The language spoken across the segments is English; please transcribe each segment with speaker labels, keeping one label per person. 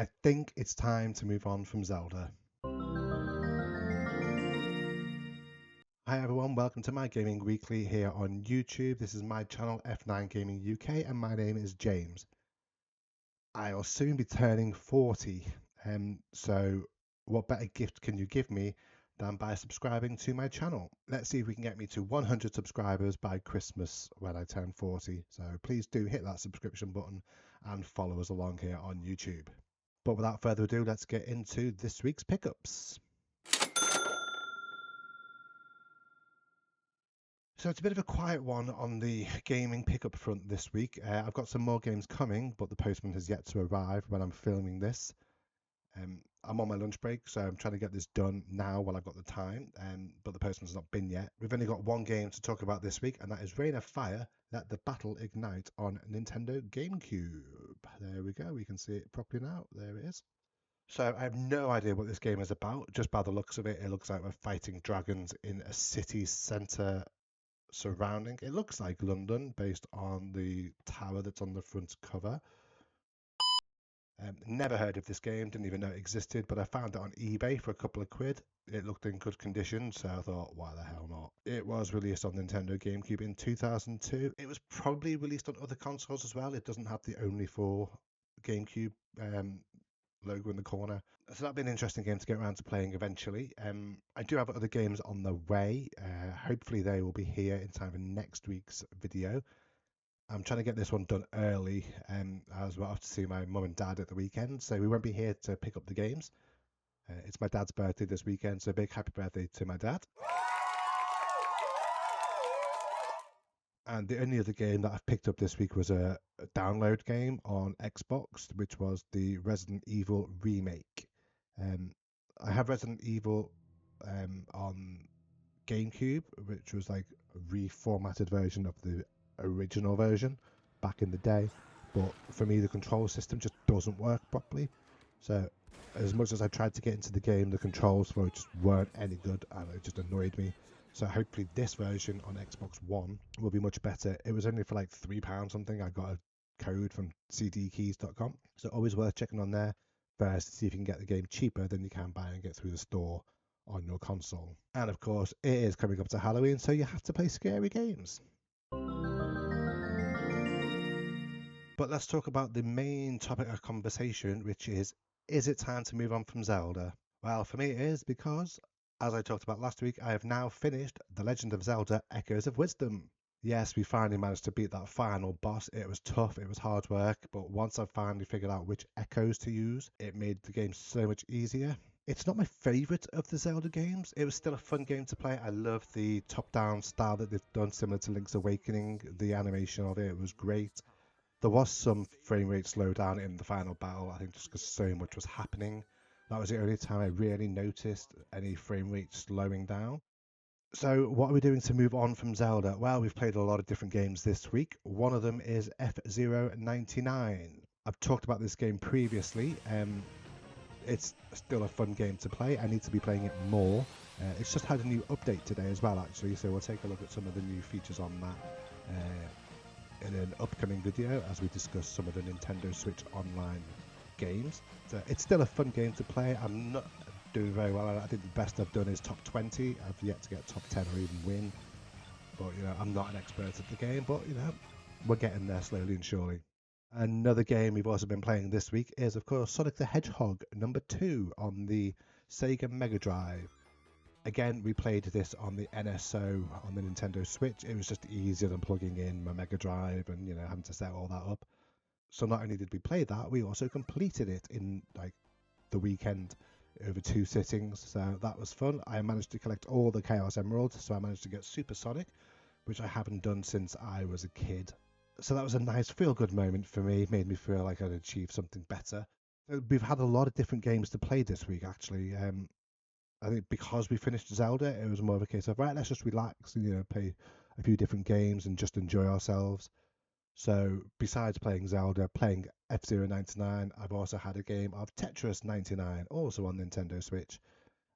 Speaker 1: I think it's time to move on from Zelda. Hi everyone, welcome to my Gaming Weekly here on YouTube. This is my channel F9 Gaming UK and my name is James. I'll soon be turning 40, so what better gift can you give me than by subscribing to my channel? Let's see if we can get me to 100 subscribers by Christmas when I turn 40. So please do hit that subscription button and follow us along here on YouTube. But without further ado, let's get into this week's pickups. So it's a bit of a quiet one on the gaming pickup front this week. I've got some more games coming, but the postman has yet to arrive when I'm filming this. I'm on my lunch break, so I'm trying to get this done now while I've got the time, but the postman's not been yet. We've only got one game to talk about this week, and that is Reign of Fire, Let the Battle Ignite on Nintendo GameCube. There we go, we can see it properly now. There it is. So I have no idea what this game is about. Just by the looks of it, it looks like we're fighting dragons in a city centre surrounding. It looks like London based on the tower that's on the front cover. Never heard of this game, didn't even know it existed, but I found it on eBay for a couple of quid. It looked in good condition, so I thought, why the hell not? It was released on Nintendo GameCube in 2002. It was probably released on other consoles as well. It doesn't have the only for GameCube logo in the corner. So that'll be an interesting game to get around to playing eventually. I do have other games on the way. Hopefully they will be here in time for next week's video. I'm trying to get this one done early as well to see my mum and dad at the weekend. So we won't be here to pick up the games. It's my dad's birthday this weekend, so a big happy birthday to my dad. And the only other game that I've picked up this week was a download game on Xbox, which was the Resident Evil remake. I have Resident Evil on GameCube, which was like a reformatted version of the original version back in the day. But for me, the control system just doesn't work properly. So as much as I tried to get into the game, the controls for it just weren't any good, and it just annoyed me. So hopefully this version on Xbox One will be much better. It was only for like £3 something. I got a code from cdkeys.com. So always worth checking on there first to see if you can get the game cheaper than you can buy and get through the store on your console. And of course, it is coming up to Halloween, so you have to play scary games. But let's talk about the main topic of conversation, which is it time to move on from Zelda? Well, for me it is, because as I talked about last week, I have now finished The Legend of Zelda Echoes of Wisdom. Yes, we finally managed to beat that final boss. It was tough, it was hard work, but once I finally figured out which echoes to use, it made the game so much easier. It's not my favourite of the Zelda games. It was still a fun game to play. I love the top-down style that they've done, similar to Link's Awakening. The animation of it was great. There was some frame rate slowdown in the final battle, I think just because so much was happening. That was the only time I really noticed any frame rate slowing down. So what are we doing to move on from Zelda? Well, we've played a lot of different games this week. One of them is F-Zero 99. I've talked about this game previously. It's still a fun game to play. I need to be playing it more. It's just had a new update today as well, actually, so we'll take a look at some of the new features on that in an upcoming video as we discuss some of the Nintendo Switch Online games. So it's still a fun game to play. I'm not doing very well. I think the best I've done is top 20. I've yet to get top 10 or even win. But, I'm not an expert at the game, but, we're getting there slowly and surely. Another game we've also been playing this week is, of course, Sonic the Hedgehog number 2 on the Sega Mega Drive. Again, we played this on the NSO on the Nintendo Switch. It was just easier than plugging in my Mega Drive and, having to set all that up. So not only did we play that, we also completed it in like the weekend over 2 sittings. So that was fun. I managed to collect all the Chaos Emeralds, so I managed to get Super Sonic, which I haven't done since I was a kid. So that was a nice feel-good moment for me. Made me feel like I'd achieved something better. We've had a lot of different games to play this week, actually. I think because we finished Zelda, it was more of a case of, right, let's just relax and, play a few different games and just enjoy ourselves. So besides playing Zelda, playing F-Zero 99, I've also had a game of Tetris 99, also on Nintendo Switch.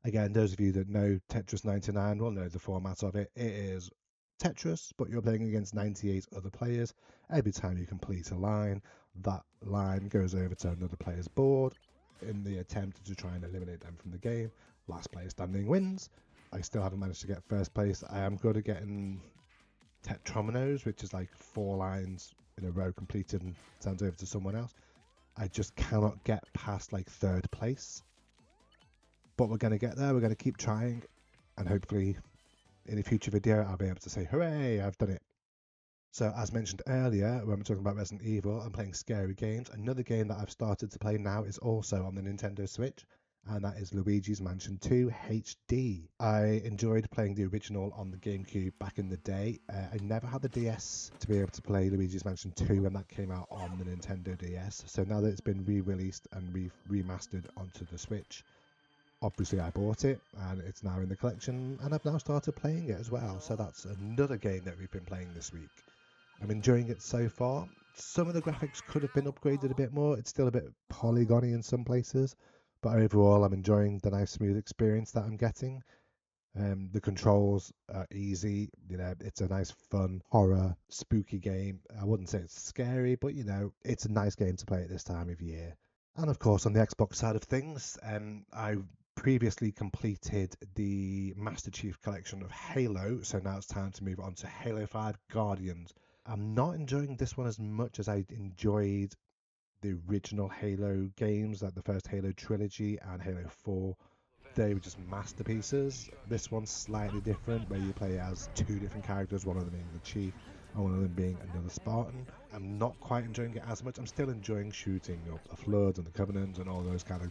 Speaker 1: Again, those of you that know Tetris 99 will know the format of it. It is Tetris, but you're playing against 98 other players. Every time you complete a line, that line goes over to another player's board. in the attempt to try and eliminate them from the game. Last player standing wins. I still haven't managed to get first place. I am good at getting tetrominos, which is like 4 lines in a row completed and sent over to someone else. I just cannot get past like 3rd place. But we're going to get there. We're going to keep trying. And hopefully in a future video, I'll be able to say, hooray, I've done it. So as mentioned earlier, when we're talking about Resident Evil, I'm playing scary games. Another game that I've started to play now is also on the Nintendo Switch, and that is Luigi's Mansion 2 HD. I enjoyed playing the original on the GameCube back in the day. I never had the DS to be able to play Luigi's Mansion 2 when that came out on the Nintendo DS. So now that it's been re-released and remastered onto the Switch, obviously I bought it and it's now in the collection, and I've now started playing it as well. So that's another game that we've been playing this week. I'm enjoying it so far. Some of the graphics could have been upgraded a bit more. It's still a bit polygony in some places, but overall I'm enjoying the nice smooth experience that I'm getting. The controls are easy, you know, it's a nice fun horror spooky game. I wouldn't say it's scary, but you know, it's a nice game to play at this time of year. And of course on the Xbox side of things, I previously completed the Master Chief Collection of Halo, so now it's time to move on to Halo 5 Guardians. I'm not enjoying this one as much as I enjoyed the original Halo games, like the first Halo trilogy and Halo 4. They were just masterpieces. This one's slightly different, where you play as 2 different characters, one of them being the Chief and one of them being another Spartan. I'm not quite enjoying it as much. I'm still enjoying shooting up the Floods and the Covenant and all those kind of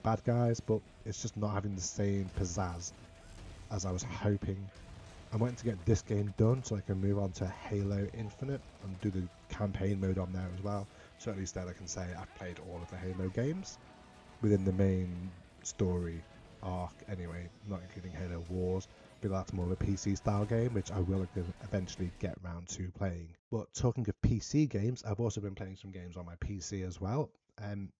Speaker 1: bad guys, but it's just not having the same pizzazz as I was hoping. I'm waiting to get this game done so I can move on to Halo Infinite and do the campaign mode on there as well. So at least then I can say I've played all of the Halo games within the main story arc anyway, not including Halo Wars. But that's more of a PC style game, which I will eventually get round to playing. But talking of PC games, I've also been playing some games on my PC as well.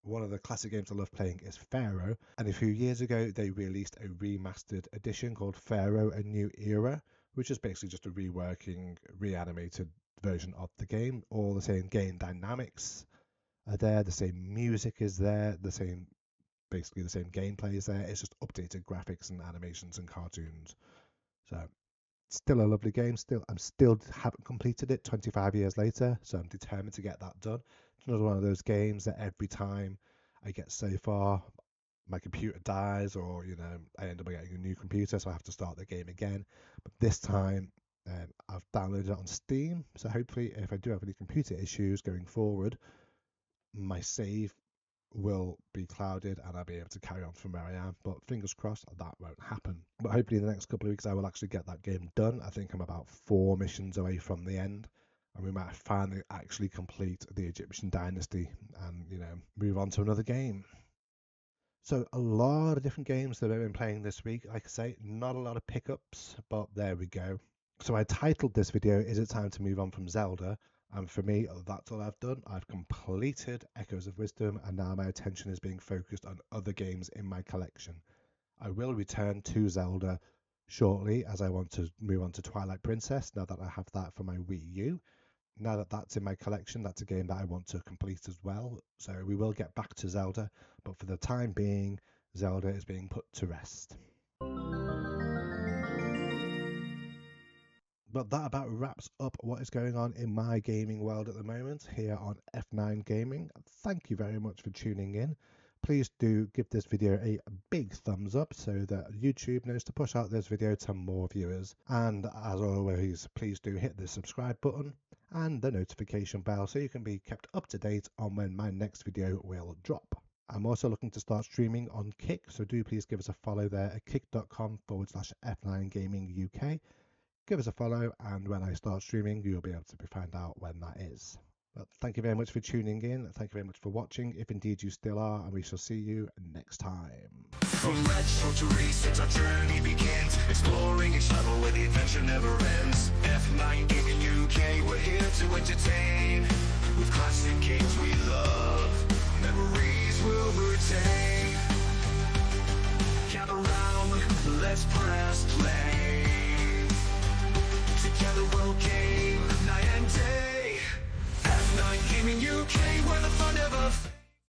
Speaker 1: One of the classic games I love playing is Pharaoh, and a few years ago they released a remastered edition called Pharaoh: A New Era, which is basically just a reworking, reanimated version of the game. All the same game dynamics are there, the same music is there, basically the same gameplay is there. It's just updated graphics and animations and cartoons. So still a lovely game. I still haven't completed it 25 years later, so I'm determined to get that done. It's another one of those games that every time I get so far, my computer dies, or you know, I end up getting a new computer, so I have to start the game again. But this time I've downloaded it on Steam, so hopefully if I do have any computer issues going forward, my save will be clouded and I'll be able to carry on from where I am. But fingers crossed that won't happen. But hopefully in the next couple of weeks I will actually get that game done. I think I'm about 4 missions away from the end, and we might finally actually complete the Egyptian dynasty and, you know, move on to another game. So a lot of different games that I've been playing this week. Like I say, not a lot of pickups, but there we go. So I titled this video, Is It Time to Move On From Zelda? And for me, that's all I've done. I've completed Echoes of Wisdom, and now my attention is being focused on other games in my collection. I will return to Zelda shortly, as I want to move on to Twilight Princess now that I have that for my Wii U. Now that that's in my collection, that's a game that I want to complete as well. So we will get back to Zelda, but for the time being, Zelda is being put to rest. But that about wraps up what is going on in my gaming world at the moment here on F9 Gaming. Thank you very much for tuning in. Please do give this video a big thumbs up so that YouTube knows to push out this video to more viewers. And as always, please do hit the subscribe button and the notification bell so you can be kept up to date on when my next video will drop. I'm also looking to start streaming on Kick, so do please give us a follow there at kick.com/F9gaminguk. Give us a follow, and when I start streaming, you'll be able to find out when that is. But thank you very much for tuning in. Thank you very much for watching, if indeed you still are, and we shall see you next time.
Speaker 2: From retro to recent, our journey begins. Exploring each level where the adventure never ends. F9 Gaming UK, we're here to entertain with classic games we love.